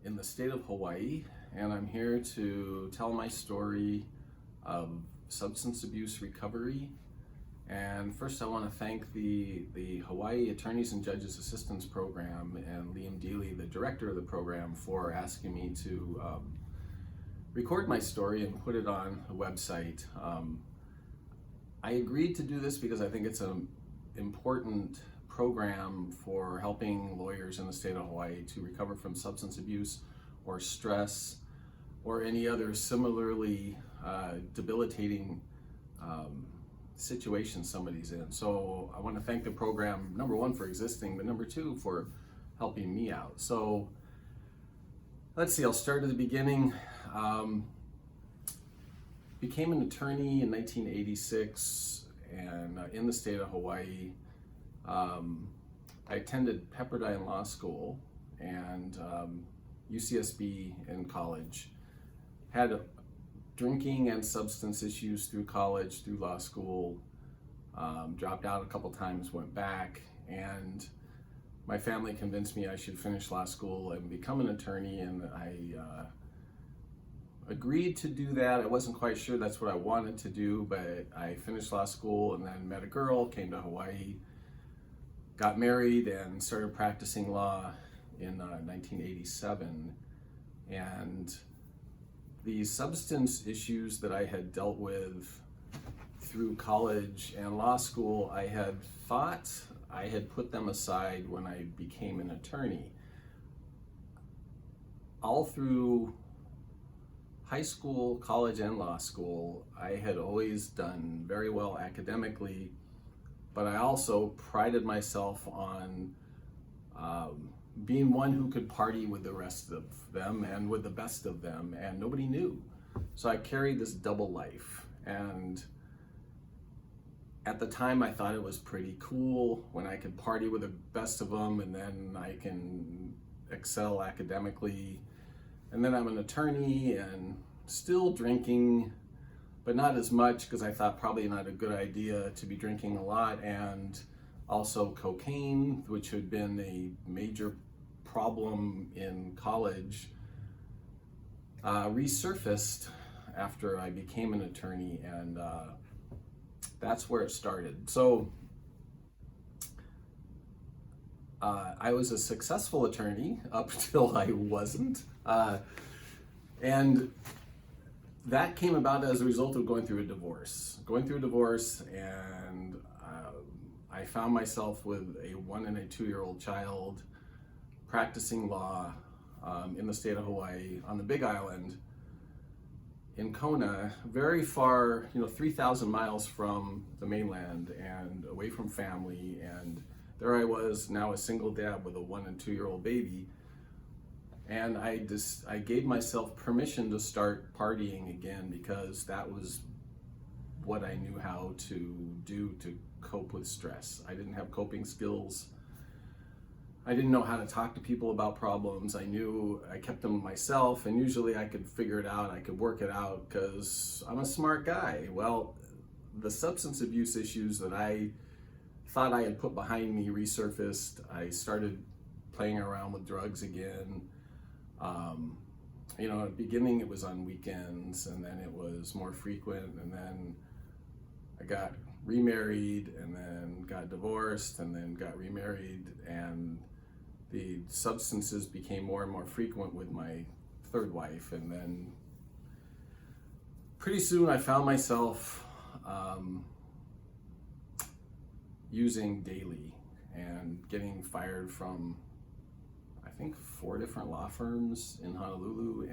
in the state of Hawaii, and I'm here to tell my story of substance abuse recovery. And first, I want to thank the Hawaii Attorneys and Judges Assistance Program and Liam Deely, the director of the program, for asking me to record my story and put it on a website. I agreed to do this because I think it's an important program for helping lawyers in the state of Hawaii to recover from substance abuse or stress or any other similarly debilitating situation somebody's in. So I want to thank the program, number one, for existing, but number two, for helping me out. So let's see, I'll start at the beginning. Became an attorney in 1986 and in the state of Hawaii. I attended Brittain Law School and UCSB in college. Had drinking and substance issues through college, through law school. Dropped out a couple times, went back, and my family convinced me I should finish law school and become an attorney, and I agreed to do that. I wasn't quite sure that's what I wanted to do, but I finished law school and then met a girl, came to Hawaii, got married, and started practicing law in 1987. And the substance issues that I had dealt with through college and law school, I had thought I had put them aside when I became an attorney. All through high school, college, and law school, I had always done very well academically, but I also prided myself on being one who could party with the rest of them and with the best of them, and nobody knew. So I carried this double life, and at the time I thought it was pretty cool when I could party with the best of them, and then I can excel academically. And then I'm an attorney and still drinking, but not as much, because I thought probably not a good idea to be drinking a lot, and also cocaine, which had been a major problem in college, resurfaced after I became an attorney, and that's where it started. So I was a successful attorney up until I wasn't. And that came about as a result of going through a divorce. And I found myself with a 1 and a 2-year-old child practicing law in the state of Hawaii on the Big Island in Kona, very far, 3,000 miles from the mainland and away from family. And there I was, now a single dad with a 1 and 2-year-old baby. And I gave myself permission to start partying again, because that was what I knew how to do to cope with stress. I didn't have coping skills. I didn't know how to talk to people about problems. I knew I kept them myself, and usually I could figure it out. I could work it out because I'm a smart guy. Well, the substance abuse issues that I thought I had put behind me resurfaced. I started playing around with drugs again. At the beginning it was on weekends, and then it was more frequent, and then I got remarried, and then got divorced, and then got remarried, and the substances became more and more frequent with my third wife. And then pretty soon I found myself using daily and getting fired from, I think, 4 different law firms in Honolulu.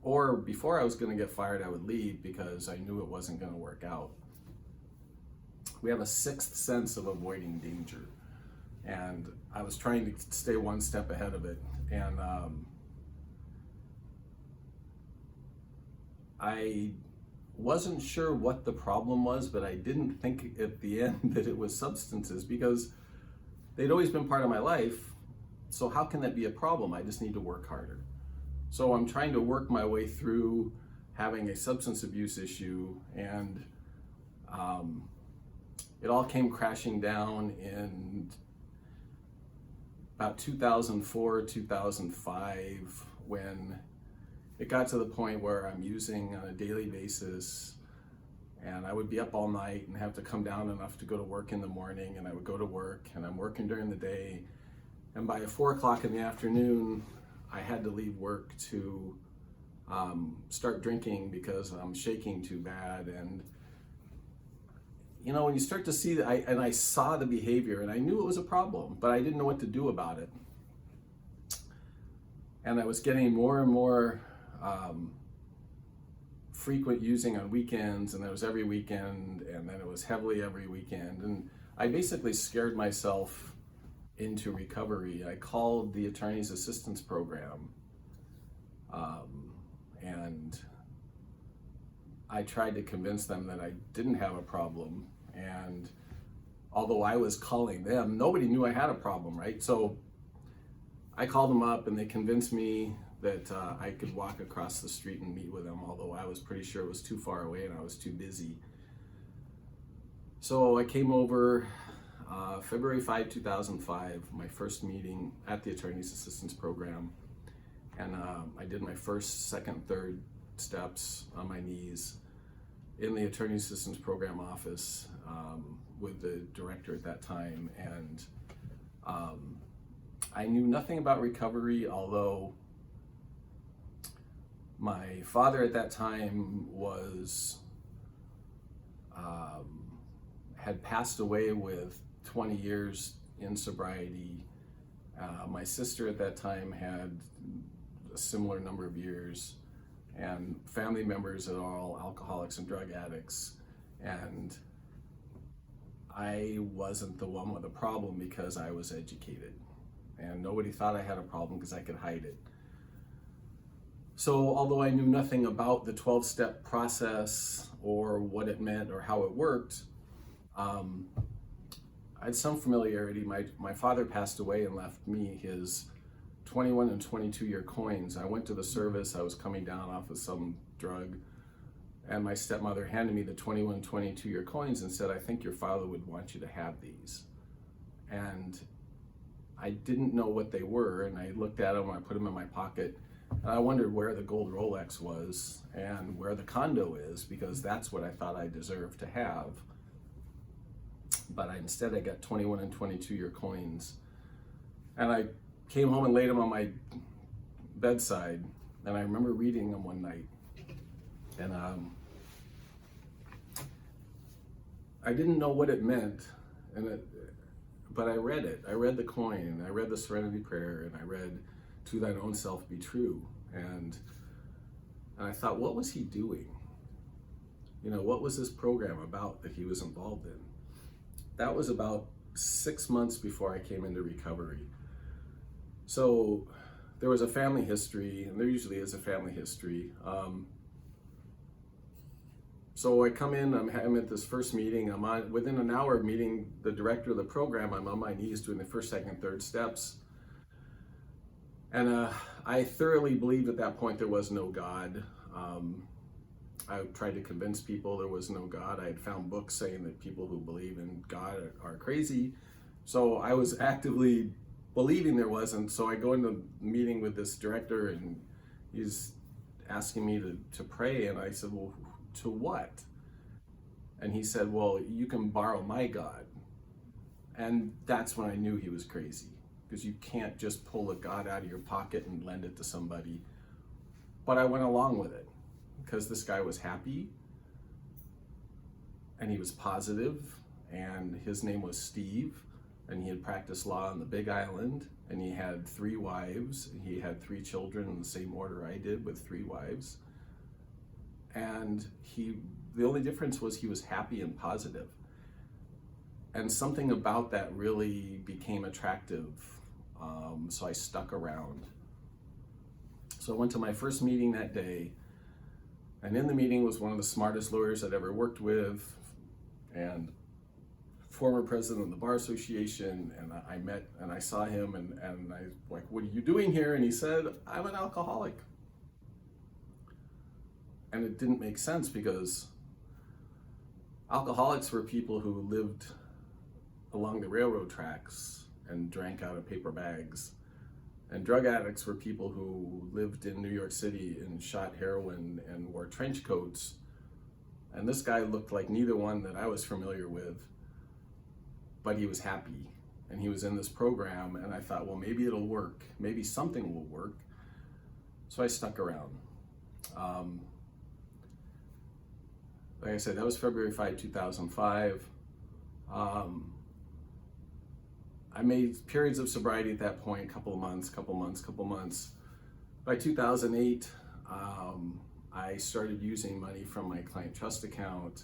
Or before I was going to get fired, I would leave because I knew it wasn't going to work out. We have a sixth sense of avoiding danger, and I was trying to stay one step ahead of it. And I wasn't sure what the problem was, but I didn't think at the end that it was substances, because they'd always been part of my life. So how can that be a problem? I just need to work harder. So I'm trying to work my way through having a substance abuse issue, and it all came crashing down in about 2004, 2005, when it got to the point where I'm using on a daily basis, and I would be up all night and have to come down enough to go to work in the morning, and I would go to work, and I'm working during the day, and by 4 o'clock in the afternoon, I had to leave work to start drinking because I'm shaking too bad. And you know, when you start to see that, I saw the behavior, and I knew it was a problem, but I didn't know what to do about it. And I was getting more and more frequent using on weekends, and it was every weekend, and then it was heavily every weekend. And I basically scared myself into recovery. I called the Attorney's Assistance Program, and I tried to convince them that I didn't have a problem. And although I was calling them, nobody knew I had a problem, right? So I called them up, and they convinced me that I could walk across the street and meet with them, although I was pretty sure it was too far away and I was too busy. So I came over February 5, 2005, my first meeting at the Attorney's Assistance Program, and I did my first, second, third steps on my knees in the Attorney's Assistance Program office with the director at that time. And I knew nothing about recovery, although my father at that time was had passed away with 20 years in sobriety. My sister at that time had a similar number of years, and family members are all alcoholics and drug addicts. And I wasn't the one with a problem because I was educated, and nobody thought I had a problem because I could hide it. So although I knew nothing about the 12-step process or what it meant or how it worked, I had some familiarity. My father passed away and left me his 21 and 22-year coins. I went to the service. I was coming down off of some drug, and my stepmother handed me the 21 and 22-year coins and said, "I think your father would want you to have these." And I didn't know what they were, and I looked at them, I put them in my pocket, and I wondered where the gold Rolex was and where the condo is, because that's what I thought I deserved to have. But instead I got 21 and 22-year coins. And I came home and laid them on my bedside, and I remember reading them one night. And I didn't know what it meant, but I read it. I read the coin, and I read the Serenity Prayer, and I read, "To thine own self be true." And I thought, what was he doing? You know, what was this program about that he was involved in? That was about 6 months before I came into recovery. So there was a family history, and there usually is a family history. So I come in, I'm at this first meeting, within an hour of meeting the director of the program, I'm on my knees doing the first, second, third steps. And I thoroughly believed at that point there was no God. I tried to convince people there was no God. I had found books saying that people who believe in God are crazy. So I was actively believing there wasn't. So I go into a meeting with this director, and he's asking me to pray. And I said, "Well, to what?" And he said, "Well, you can borrow my God." And that's when I knew he was crazy, because you can't just pull a God out of your pocket and lend it to somebody. But I went along with it because this guy was happy, and he was positive, and his name was Steve, and he had practiced law on the Big Island, and he had 3 wives, and he had 3 children in the same order I did, with 3 wives. And the only difference was he was happy and positive. And something about that really became attractive. So I stuck around. So I went to my first meeting that day, and in the meeting was one of the smartest lawyers I'd ever worked with, and former president of the Bar Association. And I met, and I saw him, and I was like, "What are you doing here?" And he said, "I'm an alcoholic." And it didn't make sense, because alcoholics were people who lived along the railroad tracks and drank out of paper bags. And drug addicts were people who lived in New York City and shot heroin and wore trench coats. And this guy looked like neither one that I was familiar with, but he was happy. And he was in this program, and I thought, well, maybe it'll work. Maybe something will work. So I stuck around. Like I said, that was February 5, 2005. I made periods of sobriety at that point, couple months. By 2008, I started using money from my client trust account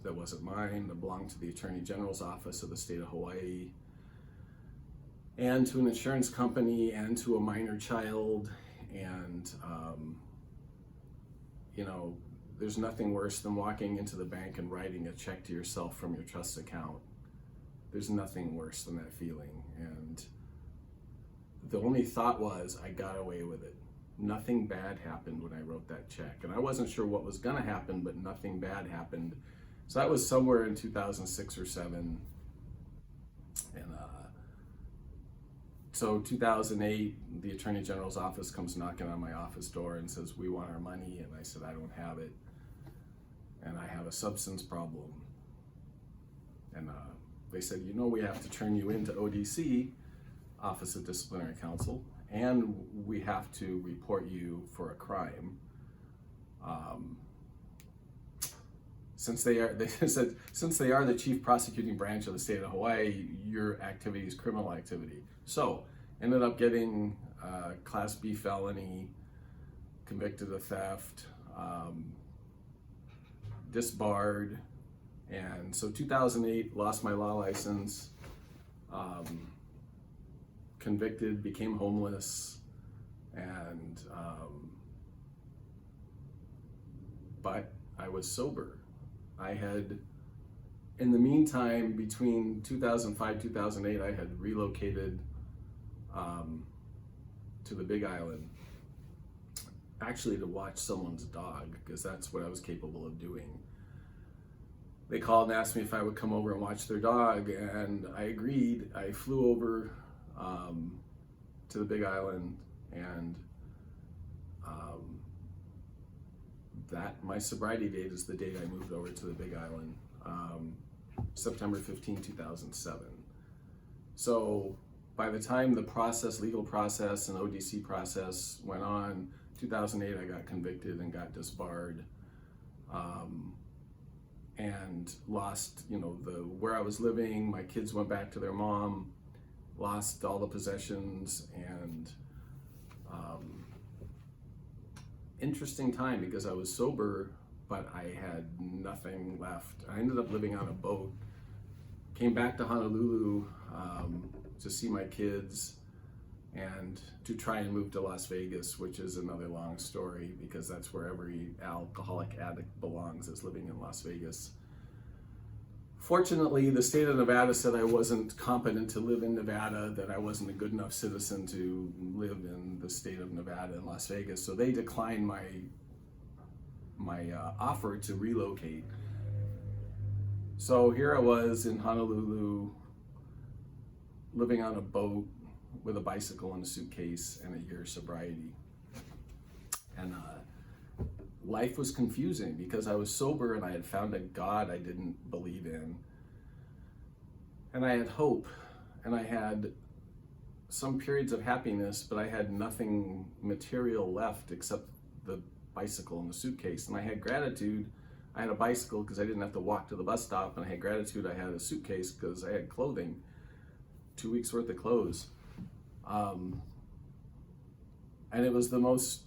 that wasn't mine, that belonged to the Attorney General's office of the state of Hawaii, and to an insurance company, and to a minor child. And there's nothing worse than walking into the bank and writing a check to yourself from your trust account. There's nothing worse than that feeling. And the only thought was, I got away with it. Nothing bad happened when I wrote that check. And I wasn't sure what was gonna happen, but nothing bad happened. So that was somewhere in 2006 or 7. And so 2008, the Attorney General's office comes knocking on my office door and says, we want our money. And I said, I don't have it. And I have a substance problem. And they said, we have to turn you into ODC, Office of Disciplinary Counsel, and we have to report you for a crime. Since they are the chief prosecuting branch of the state of Hawaii, your activity is criminal activity. So, ended up getting Class B felony, convicted of theft, disbarred. And so 2008, lost my law license, convicted, became homeless, and but I was sober. I had, in the meantime, between 2005, 2008, I had relocated to the Big Island, actually to watch someone's dog, because that's what I was capable of doing. They called and asked me if I would come over and watch their dog, and I agreed. I flew over to the Big Island, and my sobriety date is the date I moved over to the Big Island, September 15, 2007. So by the time the legal process and ODC process went on, 2008 I got convicted and got disbarred. And lost, where I was living. My kids went back to their mom, lost all the possessions, and interesting time because I was sober, but I had nothing left. I ended up living on a boat, came back to Honolulu to see my kids and to try and move to Las Vegas, which is another long story because that's where every alcoholic addict belongs, is living in Las Vegas. Fortunately, the state of Nevada said I wasn't competent to live in Nevada, that I wasn't a good enough citizen to live in the state of Nevada in Las Vegas, so they declined my offer to relocate. So here I was in Honolulu, living on a boat with a bicycle and a suitcase and a year's sobriety. And life was confusing because I was sober and I had found a God I didn't believe in. And I had hope, and I had some periods of happiness, but I had nothing material left except the bicycle and the suitcase. And I had gratitude. I had a bicycle because I didn't have to walk to the bus stop, and I had gratitude I had a suitcase because I had clothing, 2 weeks worth of clothes. And it was the most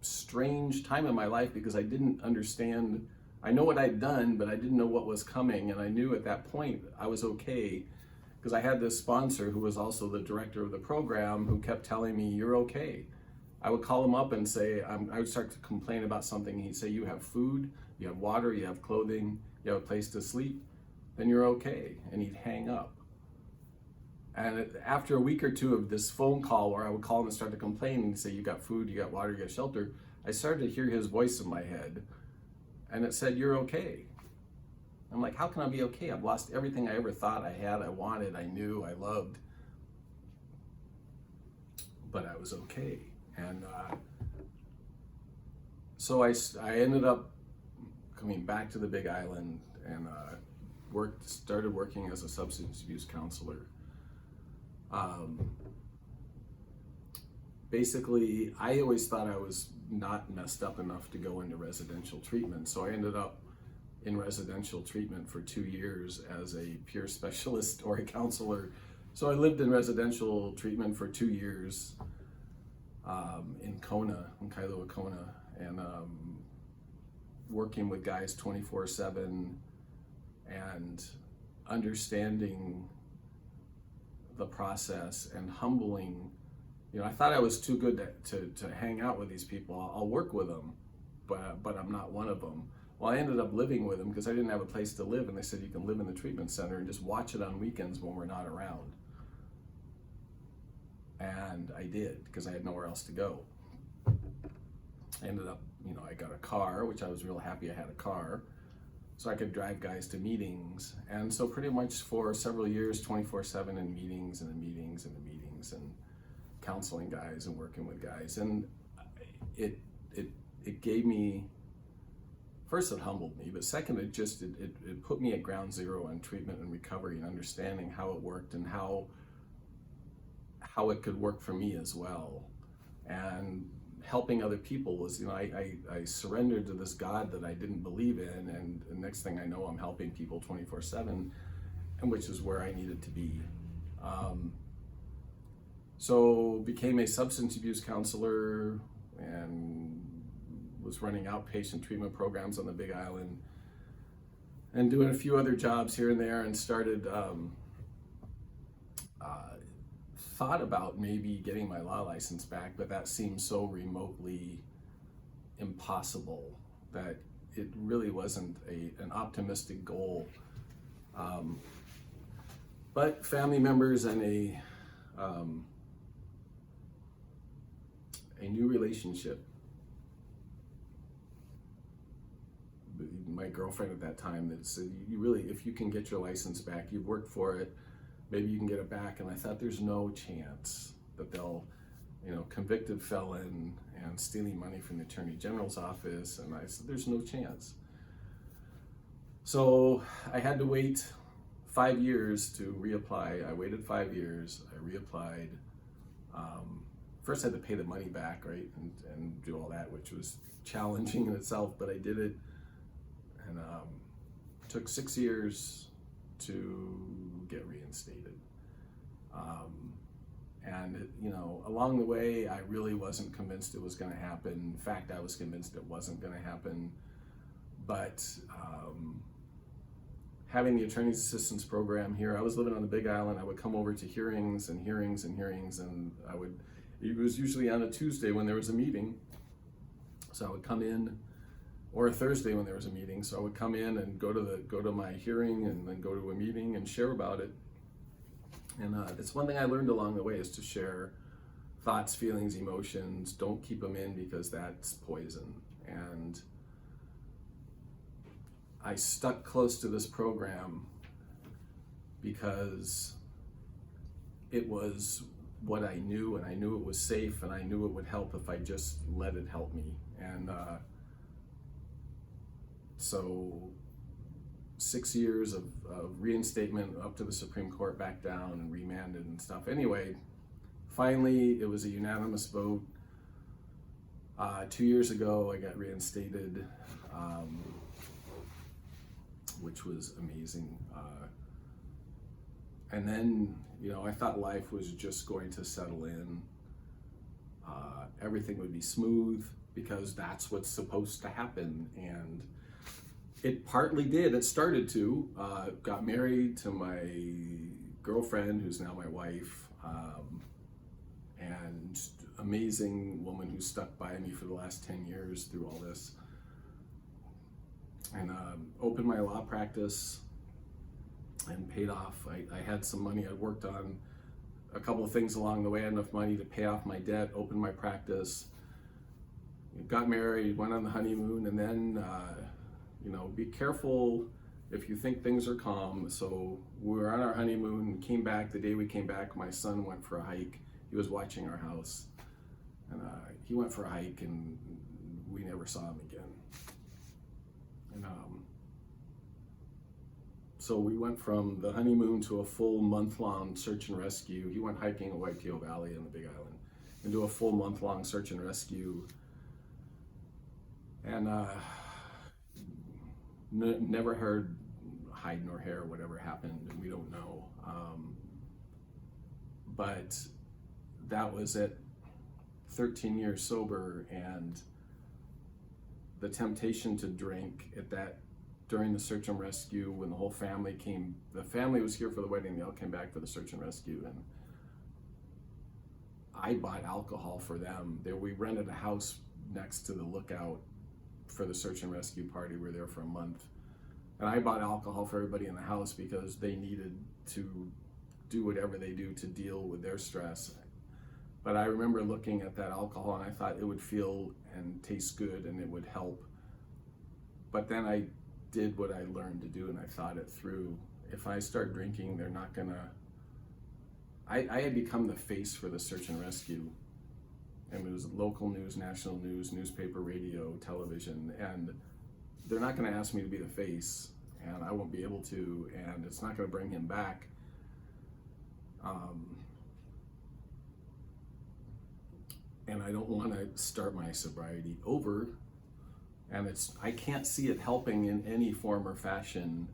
strange time in my life because I didn't understand. I know what I'd done, but I didn't know what was coming. And I knew at that point I was okay because I had this sponsor who was also the director of the program who kept telling me, you're okay. I would call him up and say, I would start to complain about something. He'd say, you have food, you have water, you have clothing, you have a place to sleep, then you're okay. And he'd hang up. And after a week or two of this phone call where I would call him and start to complain and say, you got food, you got water, you got shelter, I started to hear his voice in my head. And it said, you're okay. I'm like, how can I be okay? I've lost everything I ever thought I had, I wanted, I knew, I loved. But I was okay. And so I ended up coming back to the Big Island and started working as a substance abuse counselor. Basically, I always thought I was not messed up enough to go into residential treatment. So I ended up in residential treatment for 2 years as a peer specialist or a counselor. So I lived in residential treatment for 2 years in Kailua, Kona, and working with guys 24/7 and understanding the process and humbling. You know, I thought I was too good to hang out with these people. I'll work with them, but I'm not one of them. Well, I ended up living with them because I didn't have a place to live, and they said you can live in the treatment center and just watch it on weekends when we're not around. And I did, because I had nowhere else to go. I ended up, I got a car, which I was real happy I had a car, so I could drive guys to meetings. And so pretty much for several years, 24/7 in meetings and in meetings and in meetings and counseling guys and working with guys. And it gave me, first it humbled me, but second it put me at ground zero on treatment and recovery and understanding how it worked and how it could work for me as well. And helping other people was, I surrendered to this God that I didn't believe in, and the next thing I know, I'm helping people 24/7, and which is where I needed to be. So became a substance abuse counselor and was running outpatient treatment programs on the Big Island and doing a few other jobs here and there, and started thought about maybe getting my law license back, but that seemed so remotely impossible that it really wasn't an optimistic goal. But family members and a new relationship. My girlfriend at that time that said, if you can get your license back, you've worked for it, maybe you can get it back. And I thought, there's no chance that they'll, convicted felon and stealing money from the Attorney General's office. And I said, there's no chance. So I had to wait 5 years to reapply. I waited 5 years, I reapplied. First I had to pay the money back, right? And do all that, which was challenging in itself, but I did it. And it took 6 years to get reinstated. And along the way, I really wasn't convinced it was going to happen. In fact, I was convinced it wasn't going to happen. But having the attorney's assistance program here, I was living on the Big Island. I would come over to hearings, and it was usually on a Tuesday when there was a meeting. So I would come in, or a Thursday when there was a meeting. So I would come in and go to my hearing, and then go to a meeting and share about it. And it's one thing I learned along the way, is to share thoughts, feelings, emotions. Don't keep them in, because that's poison. And I stuck close to this program because it was what I knew, and I knew it was safe, and I knew it would help if I just let it help me. And so 6 years of reinstatement up to the Supreme Court, back down and remanded and stuff. Anyway, finally it was a unanimous vote. 2 years ago I got reinstated, which was amazing. And then, I thought life was just going to settle in. Everything would be smooth, because that's what's supposed to happen. And it partly did. It started to. Got married to my girlfriend, who's now my wife, and amazing woman who stuck by me for the last 10 years through all this. And opened my law practice and paid off. I had some money. I worked on a couple of things along the way, enough money to pay off my debt, opened my practice, got married, went on the honeymoon, and then be careful if you think things are calm. So we were on our honeymoon, came back. The day we came back, my son went for a hike. He was watching our house, and he went for a hike, and we never saw him again. And so we went from the honeymoon to a full month-long search and rescue. He went hiking in Waipio Valley in the Big Island, into a full month-long search and rescue. And never heard hide nor hair, whatever happened, and we don't know. But that was at 13 years sober, and the temptation to drink at that, during the search and rescue, when the whole family came, the family was here for the wedding, they all came back for the search and rescue, and I bought alcohol for them. We rented a house next to the lookout for the search and rescue party. We were there for a month. And I bought alcohol for everybody in the house because they needed to do whatever they do to deal with their stress. But I remember looking at that alcohol and I thought it would feel and taste good and it would help. But then I did what I learned to do and I thought it through. If I start drinking, they're not gonna... I had become the face for the search and rescue. And it was local news, national news, newspaper, radio, television, and they're not going to ask me to be the face, and I won't be able to, and it's not going to bring him back. And I don't want to start my sobriety over, and I can't see it helping in any form or fashion.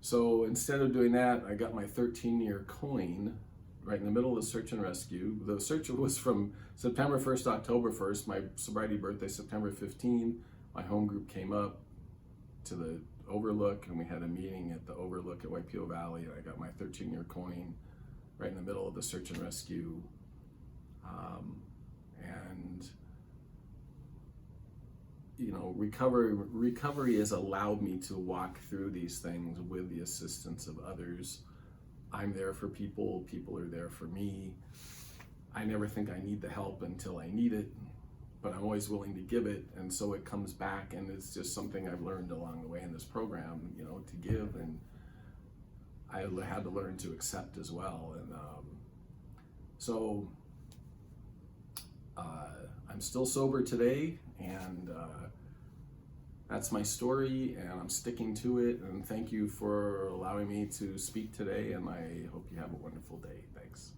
So instead of doing that, I got my 13-year coin right in the middle of the search and rescue. The search was from September 1st to October 1st. My sobriety birthday, September 15. My home group came up to the Overlook, and we had a meeting at the Overlook at Waipio Valley, and I got my 13-year coin right in the middle of the search and rescue. And you know, recovery has allowed me to walk through these things with the assistance of others. I'm there for people, people are there for me. I never think I need the help until I need it, but I'm always willing to give it, and so it comes back, and it's just something I've learned along the way in this program, you know, to give, and I had to learn to accept as well. And so I'm still sober today, and that's my story, and I'm sticking to it, and thank you for allowing me to speak today, and I hope you have a wonderful day. Thanks.